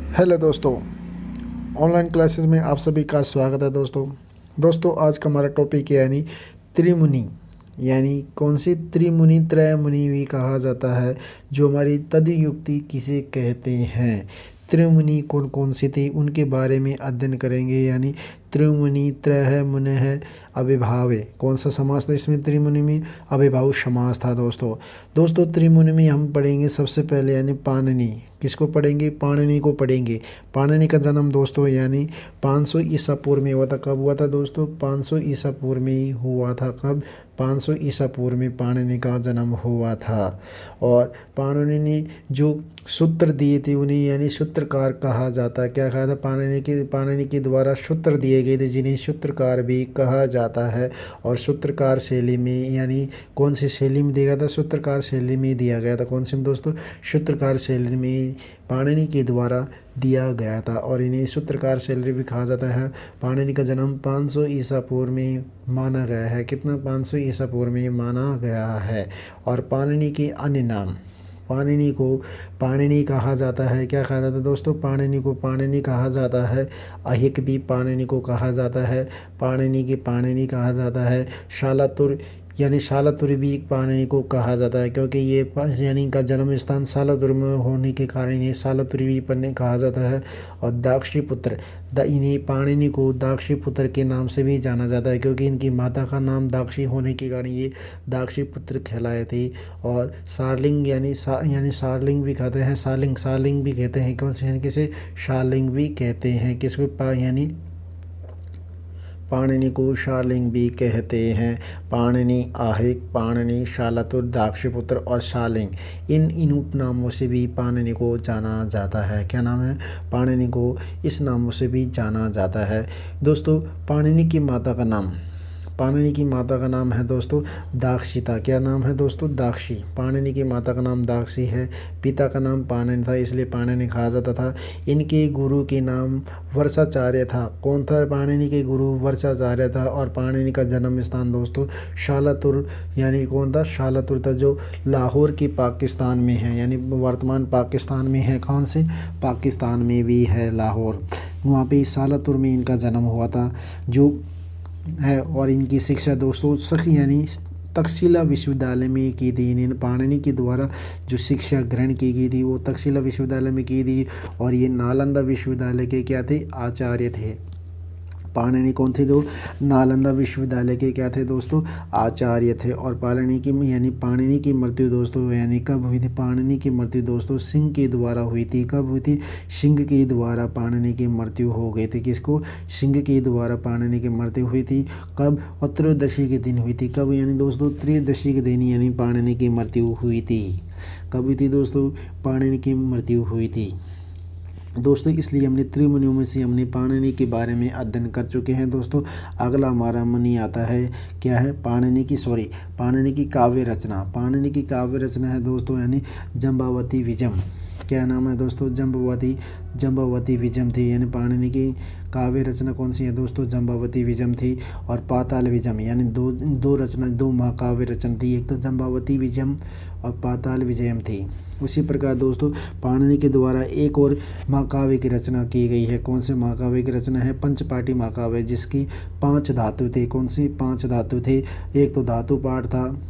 Hello दोस्तों, online classes में आप सभी का स्वागत है दोस्तों आज का हमारा टॉपिक है यानी त्रिमुनि। यानी कौन सी त्रिमुनि, त्रयमुनि भी कहा जाता है, जो हमारी तद्युक्ति किसे कहते हैं। त्रिमुनि कौन कौन सी थी उनके बारे में अध्ययन करेंगे। यानी त्रिमुनि, त्रय मुनः, अभिभावे कौन सा समास था इसमें। त्रिमुनि में अभिभाव समास था दोस्तों त्रिमुनि में हम पढ़ेंगे सबसे पहले यानी पाणिनि। किसको पढ़ेंगे? पाणिनि को पढ़ेंगे। पाणिनि का जन्म दोस्तों यानी 500 ईसा पूर्व में हुआ था। कब हुआ था दोस्तों? 500 ईसा पूर्व में ही हुआ था। कब? 500 ईसा पूर्व में पाणिनि का जन्म हुआ था। और पाणिनि ने जो सूत्र दिए थे उन्हें यानी सूत्रकार कहा जाता है। क्या कहा था? पाणिनि के द्वारा सूत्र दिए गए थे जिन्हें सूत्रकार भी कहा जाता है। और सूत्रकार शैली में यानी कौन सी शैली में दिया गया था? सूत्रकार शैली में दिया गया था। कौन सी में दोस्तों? सूत्रकार शैली में पाणिनि के द्वारा दिया गया था और इन्हें सूत्रकार शैली भी कहा जाता है। पाणिनि का जन्म 500 ईसा पूर्व में माना गया है। कितना? 500 ईसा पूर्व में माना गया है। और पाणिनि के अन्य नाम, पाणिनि को पाणिनि कहा जाता है। क्या कहा जाता है दोस्तों? पाणिनि को पाणिनि कहा जाता है। अहिक भी पाणिनि को कहा जाता है। पाणिनि के पाणिनि कहा जाता है। शालातुर यानी शालातुर भी पाणिनि को कहा जाता है, क्योंकि ये यानी इनका जन्म स्थान शालातुर में होने के कारण ये शालातुरी भी पन्ने कहा जाता है। और दाक्षीपुत्र, इन्हें पाणिनि को दाक्षीपुत्र के नाम से भी जाना जाता है, क्योंकि इनकी माता का नाम दाक्षी होने के कारण ये दाक्षीपुत्र कहलाए थे। और सारलिंग यानी सारलिंग भी कहते हैं। सालिंग भी कहते हैं। कौन से? यानी किसे? शालिंग भी कहते हैं। किसको? यानी पाणिनि को शालिंग भी कहते हैं। पाणिनि, आहिक, पाणिनि, शालातुर, दाक्षीपुत्र और शालिंग इन उपनामों से भी पाणिनि को जाना जाता है। क्या नाम है? पाणिनि को इस नामों से भी जाना जाता है। दोस्तों पाणिनि की माता का नाम, पाणिनि की माता का नाम है दोस्तों दाक्षिता। क्या नाम है दोस्तों? दाक्षी। पाणिनि की माता का नाम दाक्षी है। पिता का नाम पाणिनि था, इसलिए पाणिनि कहा जाता था। इनके गुरु के नाम वर्षाचार्य था। कौन था? पाणिनि के गुरु वर्षाचार्य था। और पाणिनि का जन्म स्थान दोस्तों शालातुर यानी कौन था? शालातुर था, जो लाहौर के पाकिस्तान में है। यानी वर्तमान पाकिस्तान में है। कौन से? पाकिस्तान में भी है लाहौर। वहाँ पे शालातुर में इनका जन्म हुआ था जो है। और इनकी शिक्षा दोस्तों सखी यानी तक्षशिला विश्वविद्यालय में की थी। इन्हें पाणिनि के द्वारा जो शिक्षा ग्रहण की गई थी वो तक्षशिला विश्वविद्यालय में की थी। और ये नालंदा विश्वविद्यालय के क्या थे? आचार्य थे। पाणिनि कौन थे? जो नालंदा विश्वविद्यालय के क्या थे दोस्तों? आचार्य थे। और पाणिनि की मृत्यु दोस्तों यानी कब हुई थी? पाणिनि की मृत्यु दोस्तों सिंह के द्वारा हुई थी। कब हुई थी? सिंह के द्वारा पाणिनि की मृत्यु हो गई थी। किसको? सिंह के द्वारा पाणिनि की मृत्यु हुई थी। कब? और त्रयोदशी के दिन हुई थी। कब? यानी दोस्तों त्रयोदशी के दिन यानी पाणिनि की मृत्यु हुई थी। कब हुई थी दोस्तों? पाणिनि की मृत्यु हुई थी दोस्तों। इसलिए हमने त्रिमुनियों में से हमने पाणिनि के बारे में अध्ययन कर चुके हैं दोस्तों। अगला हमारा मुनि आता है। क्या है? पाणिनि की काव्य रचना। पाणिनि की काव्य रचना है दोस्तों यानी जम्बावती विजम। क्या नाम है दोस्तों? जम्बावती विजम थी। यानी पाणिनि की काव्य रचना कौन सी है दोस्तों? जम्बावती विजम थी। और पाताल विजम यानी दो महाकाव्य रचना थी। एक तो जम्बावती विजम और पाताल विजयम थी। उसी प्रकार दोस्तों पाणिनि के द्वारा एक और महाकाव्य की रचना की गई है। कौन से महाकाव्य की रचना है? पंचपाठी महाकाव्य, जिसकी 5 धातु थे। कौन सी 5 धातु थे? एक तो धातु पाठ था,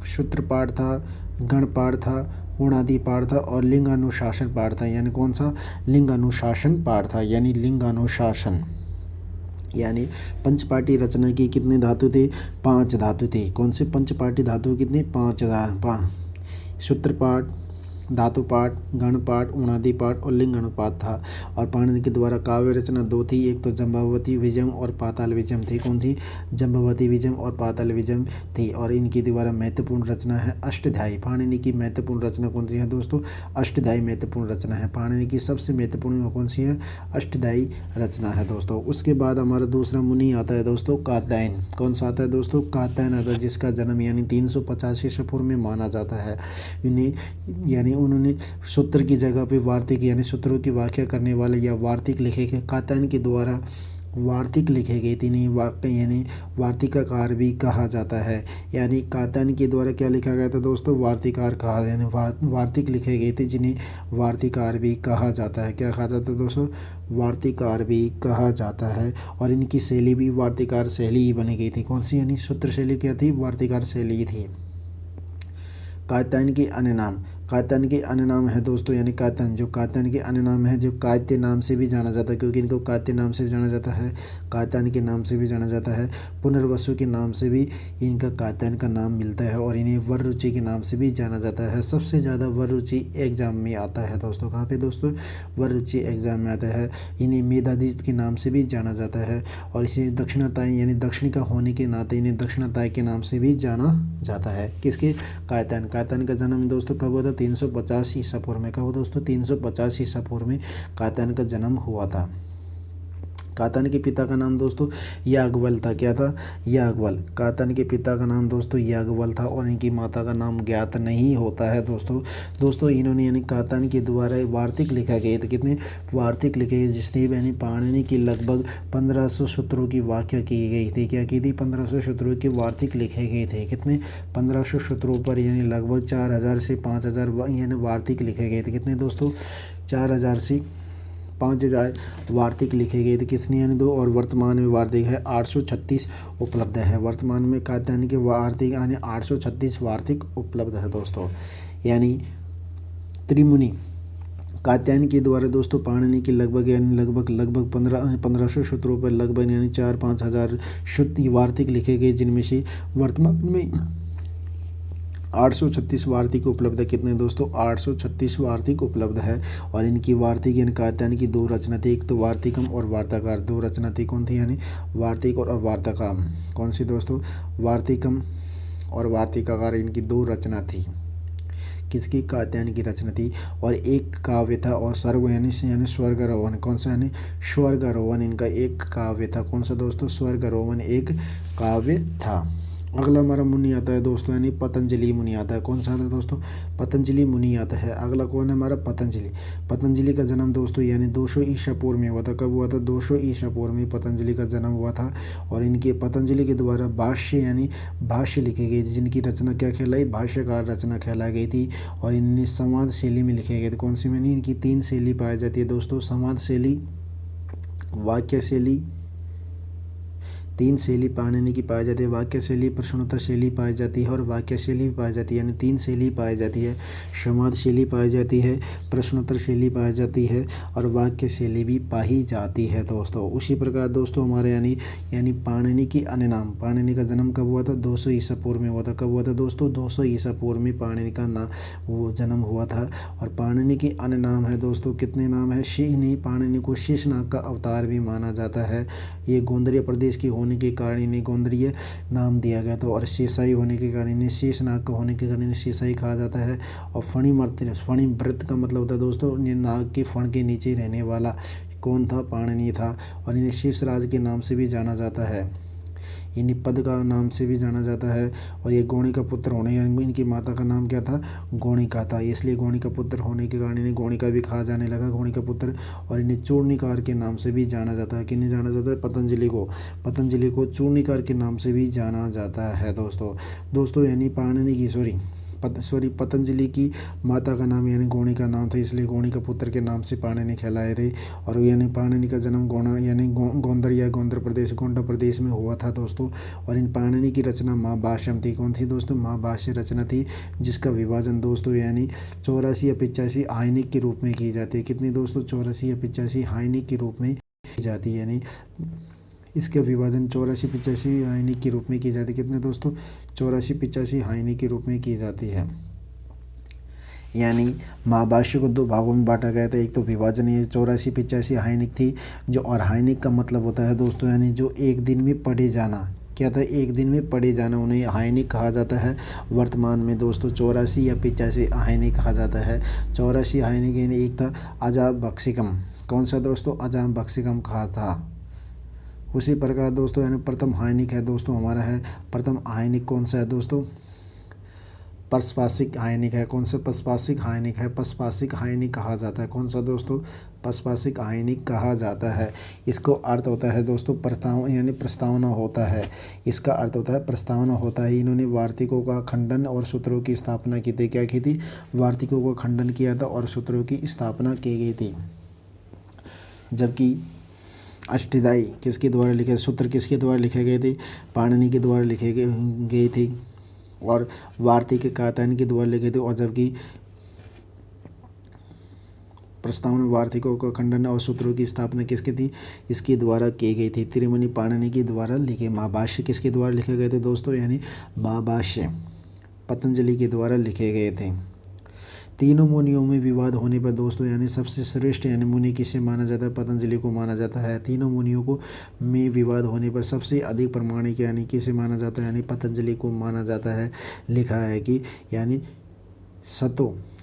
सूत्र पाठ था, गण पाठ था, उणादि पाठ था और लिंग अनुशासन पाठ था। यानी कौन सा? लिंग अनुशासन पाठ था। यानी लिंग अनुशासन यानी पंचपाठी रचना की कितने धातु थे? 5 धातु थे। कौन से पंचपाठी धातु कितने? 5 सूत्र पाठ, धातु पाठ, गण पाठ, उणादि पाठ और लिंग अनुपात था। और पाणिनि के द्वारा काव्य रचना 2 थी। एक तो जम्बावती विजम और पाताल विजम थी। कौन थी? जम्बावती विजम और पाताल विजम थी। और इनके द्वारा महत्वपूर्ण रचना है अष्टध्यायी। पाणिनि की महत्वपूर्ण रचना कौन सी है दोस्तों? अष्टध्यायी महत्वपूर्ण रचना है। पाणिनि की सबसे महत्वपूर्ण कौन सी है? अष्टध्यायी रचना है दोस्तों। उसके बाद हमारा दूसरा मुनि आता है दोस्तों कात्यायन। कौन सा आता है दोस्तों? कात्यायन आता है, जिसका जन्म यानी 385 ईसा पूर्व में माना जाता है। इन्हें यानी उन्होंने सूत्र की जगह पे वार्तिक यानी सूत्रों की व्याख्या करने वाले या वार्तिक लिखे के कात्यायन के द्वारा वार्तिक लिखे गए थे, इन्हें वाक्य यानी वार्तिकाकार भी कहा जाता है। यानी कात्यायन के द्वारा क्या लिखा गया था दोस्तों, वार्तिकार कहा, यानी वार्तिक लिखे गए थे जिन्हें वार्तिकार भी कहा जाता है। क्या कहा जाता है दोस्तों, वार्तिकार भी कहा जाता है। और इनकी शैली भी वार्तिकार शैली ही बनी गई थी। कौन सी, यानी सूत्र शैली क्या थी, वार्तिकार शैली थी। कात्यायन के अन्य नाम, कात्यायन के अन्य नाम है दोस्तों, यानी कात्यायन जो कात्यायन के अन्य नाम है, जो कात्य नाम से भी जाना जाता है, क्योंकि इनको कात्य नाम से भी जाना जाता है, कात्यायन के नाम से भी जाना जाता है, पुनर्वसु के नाम से भी इनका कात्यायन का नाम मिलता है, और इन्हें वररुचि के नाम से भी जाना जाता है। सबसे ज़्यादा वररुचि एग्जाम में आता है दोस्तों, कहाँ पे दोस्तों, वररुचि एग्जाम में आता है। इन्हें मेधादित्य के नाम से भी जाना जाता है, और इसे दक्षिणाताई यानी दक्षिणिका होने के नाते इन्हें दक्षिणाताई के नाम से भी जाना जाता है। किसके, कात्यायन। कात्यायन का जन्म दोस्तों कब हुआ था, 350 ईसा पूर्व में। कब हुआ दोस्तों, 350 ईसा पूर्व में कात्यायन का जन्म हुआ था। कात्यायन के पिता का नाम दोस्तों याज्ञवल्क्य था। क्या था, याज्ञवल्क्य। कात्यायन के पिता का नाम दोस्तों याज्ञवल्क्य था, और इनकी माता का नाम ज्ञात नहीं होता है दोस्तों इन्होंने यानी कात्यायन के द्वारा वार्तिक लिखा गया था। कितने वार्तिक लिखे गए, जिसने यानी पाणिनि की लगभग 1500 सूत्रों की व्याख्या की गई थी। क्या की थी, 1500 सूत्रों के वार्तिक लिखे गए थे। कितने, 1500 सूत्रों पर यानी लगभग 4000 से 5000 यानी वार्तिक लिखे गए थे। कितने दोस्तों, 4000 से 5000 वार्तिक लिखे गए थे। किसने, यानी दो, और वर्तमान में वार्तिक है 836 उपलब्ध है। वर्तमान में कात्यायन के वार्तिक यानी 836 वार्तिक उपलब्ध है दोस्तों। यानी त्रिमुनि कात्यायन के द्वारा दोस्तों पाणिनि की लगभग 1500 सूत्रों पर लगभग यानी 4-5 हज़ार शुद्ध वार्तिक लिखे गए, जिनमें से वर्तमान में 836 वार्तिक उपलब्ध है। कितने दोस्तों, 836 वार्तिक उपलब्ध है। और इनकी वार्तिक यानी कात्यायन की 2 रचना थी, एक तो वार्तिकम और वार्ताकार। 2 रचना थी, कौन थी, यानी वार्तिक और वार्ताकम। कौन सी दोस्तों, वार्तिकम और वार्तिकाकार, इनकी 2 रचना थी। किसकी, कात्यायन की रचना थी। और एक काव्य था, और सर्व यानी स्वर्गारोहण। कौन सा, यानी स्वर्गारोहण इनका एक काव्य था। कौन सा दोस्तों, स्वर्गारोहण एक काव्य था। अगला हमारा मुनि आता है दोस्तों, यानी पतंजलि मुनि आता है। कौन सा आता है दोस्तों, पतंजलि मुनि आता है। अगला कौन है हमारा, पतंजलि। पतंजलि का जन्म दोस्तों यानी 200 ईसा पूर्व में हुआ था। कब हुआ था, 200 ईसा पूर्व में पतंजलि का जन्म हुआ था। और इनके पतंजलि के द्वारा भाष्य यानी भाष्य लिखी गई थी, जिनकी रचना क्या कहलाई, भाष्यकार रचना कहलाई गई थी। और इन्हें संवाद शैली में लिखे गए थे। कौन सी में, इनकी 3 शैली पाई जाती है दोस्तों, संवाद शैली, वाक्य शैली। 3 शैली पाणिनि की पाई जाती है, वाक्य शैली, प्रश्नोत्तर शैली पाई जाती है, और वाक्य शैली भी पाई जाती है। यानी 3 शैली पाई जाती है, संवाद शैली पाई जाती है, प्रश्नोत्तर शैली पाई जाती है, और वाक्य शैली भी पाई जाती है दोस्तों। उसी प्रकार दोस्तों हमारे यानी पाणिनि की अन्य नाम। पाणिनि का जन्म कब हुआ था, 200 ईसा पूर्व में हुआ था। कब हुआ था दोस्तों, 200 ईसा पूर्व में पाणिनि का वो जन्म हुआ था। और पाणिनि के अन्य नाम है दोस्तों, कितने नाम है, पाणिनि को शेषनाग का अवतार भी माना जाता है। ये गोंदरिया प्रदेश की होने के कारण इन्हें गोंदरीय नाम दिया गया था। और शेषाई होने के कारण इन्हें शेषनाग का होने के कारण इन्हें शेषाई कहा जाता है। और फणिव्रत का मतलब होता है दोस्तों नाग के फण के नीचे रहने वाला। कौन था, पाणिनि था। और इन्हें शेषराज के नाम से भी जाना जाता है, इन्हें पद का नाम से भी जाना जाता है। और ये गौणी का पुत्र होने, यानी इनकी माता का नाम क्या था, गौणिका था, इसलिए गौणी का पुत्र होने के कारण इन्हें गौणिका भी कहा जाने लगा, गौणी का पुत्र। और इन्हें चूर्णिकार के नाम से भी जाना जाता है। किन्हें जाना जाता है, पतंजलि को चूर्णिकार के नाम से भी जाना जाता है दोस्तों यानी पाणिनि की पतंजलि की माता का नाम यानी गौणी का नाम था, इसलिए गौणी का पुत्र के नाम से पाणिनि कहलाए थे। और यानी पाणिनि का जन्म गोंदर प्रदेश, गोंडा प्रदेश में हुआ था दोस्तों। और इन पाणिनि की रचना महाभाष्यम थी। कौन थी दोस्तों, महाभाष्य रचना थी, जिसका विभाजन दोस्तों यानी 84 या 85 आयनिक के रूप में की जाती है। कितनी दोस्तों, 84 या 85 आयनिक के रूप में की जाती है। यानी इसका विभाजन 84-85 आयनिक के रूप में की जाती है। कितने दोस्तों, 84-85 आयनिक के रूप में की जाती है। यानी महाभाष्य को 2 भागों में बांटा गया था। एक तो विभाजन ये 84-85 आयनिक थी, जो, और आयनिक का मतलब होता है दोस्तों यानी जो एक दिन में पढ़े जाना। क्या था, एक दिन में पढ़े जाना, उन्हें आयनिक कहा जाता है। वर्तमान में दोस्तों 84 या 85 आयनिक कहा जाता है। 84 आयनिक यानी एक था अजाबक्सिकम। कौन सा दोस्तों, अजाबक्सिकम कहा था। उसी प्रकार दोस्तों यानी प्रथम आयनिक है दोस्तों हमारा है, प्रथम आयनिक कौन सा है दोस्तों, पशपाशिक आयनिक है। कौन सा पशपाशिक आयनिक है? पशपाशिक आयनिक कहा जाता है। कौन सा दोस्तों? पशपाशिक आयनिक कहा जाता है। इसको अर्थ होता है दोस्तों प्रस्तावना होता है। इसका अर्थ होता है प्रस्तावना होता है। इन्होंने वार्तिकों का खंडन और सूत्रों की स्थापना की थी। क्या की थी? वार्तिकों का खंडन किया था और सूत्रों की स्थापना की गई थी। जबकि अष्टध्यायी किसके द्वारा लिखे, सूत्र किसके द्वारा लिखे गए थे? पाणिनि के द्वारा लिखे गए थे और वार्तिक कात्यायन के द्वारा लिखे थे। और जबकि प्रस्तावना वार्तिकों का खंडन और सूत्रों की स्थापना किसकी थी? इसके द्वारा की गई थी। त्रिमुनि पाणिनि के द्वारा लिखे। महाभाष्य किसके द्वारा लिखे गए थे दोस्तों? यानी महाभाष्य पतंजलि के द्वारा लिखे गए थे। तीनों मुनियों में विवाद होने पर दोस्तों यानी सबसे श्रेष्ठ यानी मुनि किसे माना जाता है? पतंजलि को माना जाता है। तीनों मुनियों को में विवाद होने पर सबसे अधिक प्रमाणिक यानी किसे माना जाता है? यानी पतंजलि को माना जाता है। लिखा है कि यानी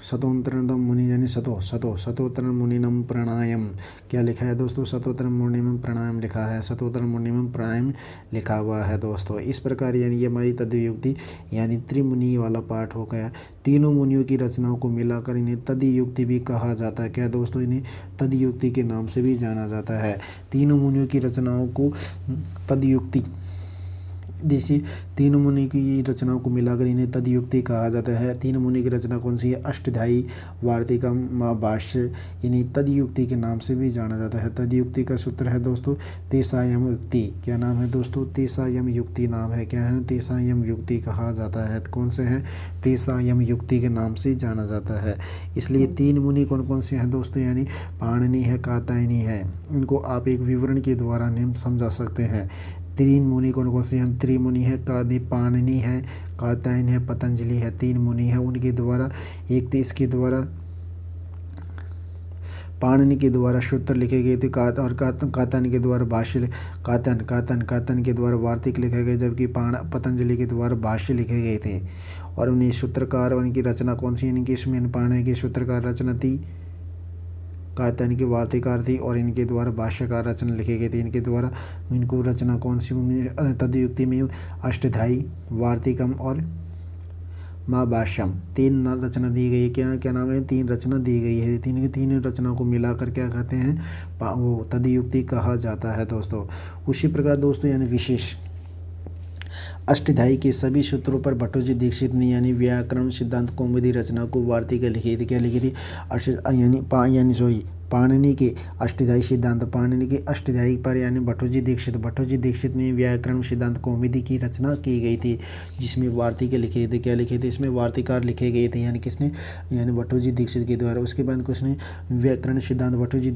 सतोत्तरम मुनि यानी सतोत्तरम मुनिनम प्रणायम। क्या लिखा है दोस्तों? सतोत्तरम मुनिनम प्रणायम लिखा है। सतोत्तरम मुनिनम प्रणायम लिखा हुआ है दोस्तों। इस प्रकार यानी ये हमारी तद्युक्ति यानी त्रिमुनि वाला पाठ हो गया। तीनों मुनियों की रचनाओं को मिलाकर इन्हें तद्युक्ति भी कहा जाता है। क्या दोस्तों? इन्हें तद्युक्ति के नाम से भी जाना जाता है। तीनों मुनियों की रचनाओं को तद्युक्ति जैसे तीनों मुनि की रचनाओं को मिलाकर इन्हें तद्युक्ति कहा जाता है। तीन मुनि की रचना कौन सी है? अष्टध्यायी, वार्तिकम, महाभाष्य। इन्हें तद्युक्ति के नाम से भी जाना जाता है। तद्युक्ति का सूत्र है दोस्तों तेसायम युक्ति। क्या नाम है दोस्तों? तेसायम युक्ति नाम है। क्या है? तेसायम युक्ति कहा जाता है। कौन से है? तेसायम युक्ति के नाम से जाना जाता है। इसलिए तीन मुनि कौन कौन से हैं दोस्तों? यानी पाणिनि है, कात्यायनी है। इनको आप एक विवरण के द्वारा निम्न समझा सकते हैं। तीन मुनि कौन कौन से हैं? त्रिमुनि है, पाणिनि है, कात्यायन है, पतंजलि है। तीन मुनि है। उनके द्वारा एक तो इसके द्वारा पाणिनि के द्वारा सूत्र लिखे गए थे और कात्यायन के द्वारा भाष्य कात्यायन के द्वारा वार्तिक लिखे गए। जबकि पतंजलि के द्वारा भाष्य लिखे गए थे। और उन्हें सूत्रकार और इनकी रचना कौन सी? इनकी इसमें पाणिनि की सूत्रकार रचना थी, कात्यायन की वार्तिकार थी और इनके द्वारा भाष्यकार रचना लिखी गई थी। इनके द्वारा इनको रचना कौन सी? तद्युक्ति में अष्टध्यायी, वार्तिकम और महाभाष्यम तीन रचना दी गई है। क्या नाम है? तीन रचना दी गई है। तीन रचना को मिलाकर क्या कहते हैं? वो तद्युक्ति कहा जाता है दोस्तों। उसी प्रकार दोस्तों यानी विशेष अष्टध्यायी के सभी सूत्रों पर भट्टोजी दीक्षित ने यानी व्याकरण सिद्धांत कौमुदी रचना को वार्तिका लिखी थी। क्या लिखी थी? पाणिनि के अष्टध्यायी सिद्धांत, पाणिनि के अष्टध्यायी पर यानी भट्टोजी दीक्षित ने व्याकरण सिद्धांत कौमुदी की रचना की गई थी, जिसमें वार्तिका लिखे थे। क्या लिखे थे? इसमें वार्तिकार लिखे गए थे। यानी किसने? यानी भट्टोजी दीक्षित के द्वारा। उसके बाद किसने? व्याकरण सिद्धांत भट्टोजी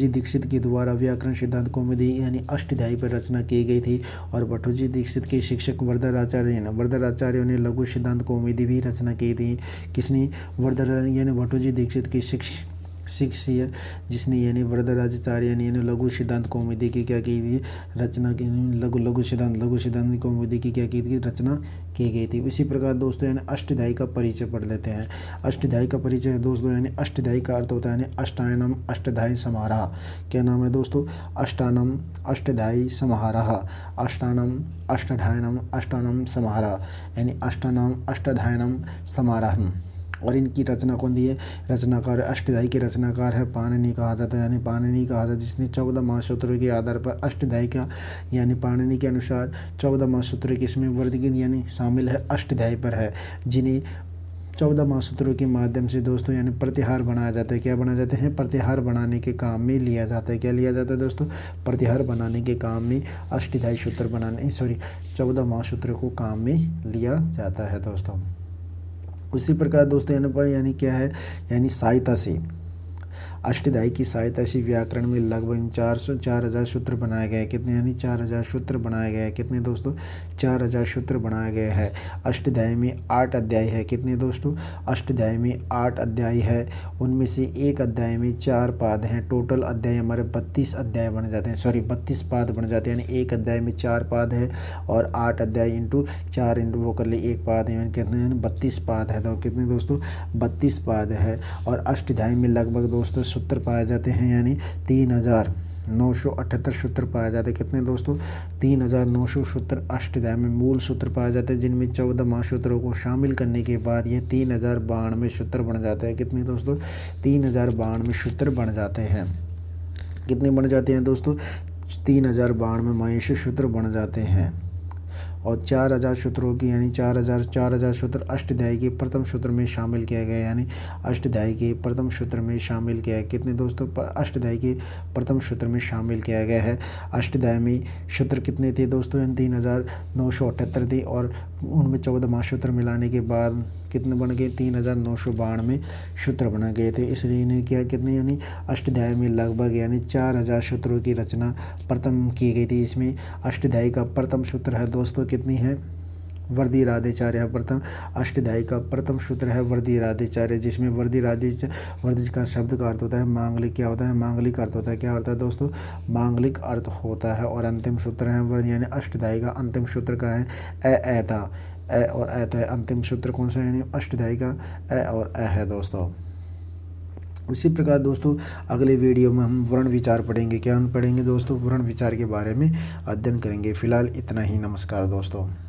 दीक्षित के द्वारा व्याकरण सिद्धांत कौमुदी यानी अष्टध्यायी पर रचना की गई थी। और भट्टोजी दीक्षित के शिक्षक वरदराचार्य ने लघु सिद्धांत कौमुदी भी रचना की थी। किसने? यानी भट्टोजी दीक्षित के शिष्य जिसने यानी वरदराचार्य ने लघु सिद्धांत कौमुदी की क्या की थी? रचना की। लघु सिद्धांत कौमुदी की क्या की थी? रचना की गई थी। इसी प्रकार दोस्तों यानी अष्टध्यायी का परिचय पढ़ लेते हैं। अष्टध्यायी का परिचय दोस्तों यानी अष्टध्यायी का अर्थ होता है यानी अष्टायनम अष्टध्यायी समारोह। क्या नाम है दोस्तों? अष्टानम अष्टध्यायी समारोह। अष्टानम अष्टाध्यायनम अष्टानम समारोह यानी अष्टानम अष्टाध्यायनम समारोह। और इनकी रचना कौन दी है? रचनाकार अष्टध्यायी के रचनाकार है पाणिनि कहा जाता है। यानी पाणिनि कहा जाता है जिसने 14 महासूत्रों के आधार पर अष्टध्यायी का यानी पाणिनि के अनुसार 14 महासूत्र किसमें वर्गीकृत यानी शामिल है? अष्टध्यायी पर है, जिन्हें 14 महासूत्रों के माध्यम से दोस्तों यानी प्रतिहार बनाया जाता है। क्या बनाए जाते हैं? प्रतिहार बनाने के काम में लिया जाता है। क्या लिया जाता है दोस्तों? प्रतिहार बनाने के काम में अष्टध्यायी सूत्र 14 महासूत्रों को काम में लिया जाता है दोस्तों। उसी प्रकार दोस्तों यानी क्या है? यानी सहायता से अष्टध्यायी की सहायता से व्याकरण में लगभग 4,000 सूत्र बनाए गए। कितने? यानी 4,000 सूत्र बनाए गए। कितने दोस्तों? 4,000 सूत्र बनाए गए हैं। अष्टध्यायी में 8 अध्याय है। कितने दोस्तों? अष्टध्यायी में 8 अध्याय है। उनमें से एक अध्याय में 4 पाद हैं। टोटल अध्याय हमारे 32 अध्याय बन जाते हैं, 32 पाद बन जाते हैं। यानी एक अध्याय में 4 पाद है और 8 अध्याय इंटू 4 इंटू वो कर ले 1 पाद है। कितने? यानी 32 पाद है। तो कितने दोस्तों? 32 पाद है। और अष्टध्यायी में लगभग दोस्तों सूत्र पाए जाते हैं यानी 3,000 3978 सूत्र पाए जाते हैं। कितने दोस्तों? 3900 सूत्र अष्टाध्यायी में मूल सूत्र पाए जाते हैं, जिनमें 14 महासूत्रों को शामिल करने के बाद ये 3092 सूत्र बन जाते हैं। कितने दोस्तों? 3092 सूत्र बन जाते हैं। कितने बन जाते हैं दोस्तों? 3092 महेश सूत्र बन जाते हैं। और 4000 सूत्रों की यानी 4000 सूत्र अष्टाध्यायी के प्रथम सूत्र में शामिल किया गया, यानी अष्टाध्यायी के प्रथम सूत्र में शामिल किया है। कितने दोस्तों? अष्टाध्यायी के प्रथम सूत्र में शामिल किया गया है। अष्टाध्यायी में सूत्र कितने थे दोस्तों? 3978 थे और उनमें 14 महासूत्र मिलाने के बाद कितने बन गए? 3992 सूत्र बना गए थे। इसलिए इन्हें क्या कितने यानी अष्टाध्यायी में लगभग यानी 4000 सूत्रों की रचना प्रथम की गई थी। इसमें अष्टाध्यायी का प्रथम सूत्र है दोस्तों कितनी है? वर्धिरादिचार्य। प्रथम अष्टाध्यायी का प्रथम सूत्र है वर्धिरादिचार्य, जिसमें वर्धि का शब्द का अर्थ होता है मांगलिक। क्या होता है? मांगलिक अर्थ होता है। क्या होता है दोस्तों? मांगलिक अर्थ होता है। और अंतिम सूत्र है वर्धि, यानी अष्टाध्यायी का अंतिम सूत्र का है ऐता। ए और ऐत है। अंतिम सूत्र कौन सा है? यानी अष्टाध्यायी का ए और ए है दोस्तों। उसी प्रकार दोस्तों अगले वीडियो में हम वर्ण विचार पढ़ेंगे। क्या हम पढ़ेंगे दोस्तों? वर्ण विचार के बारे में अध्ययन करेंगे। फिलहाल इतना ही। नमस्कार दोस्तों।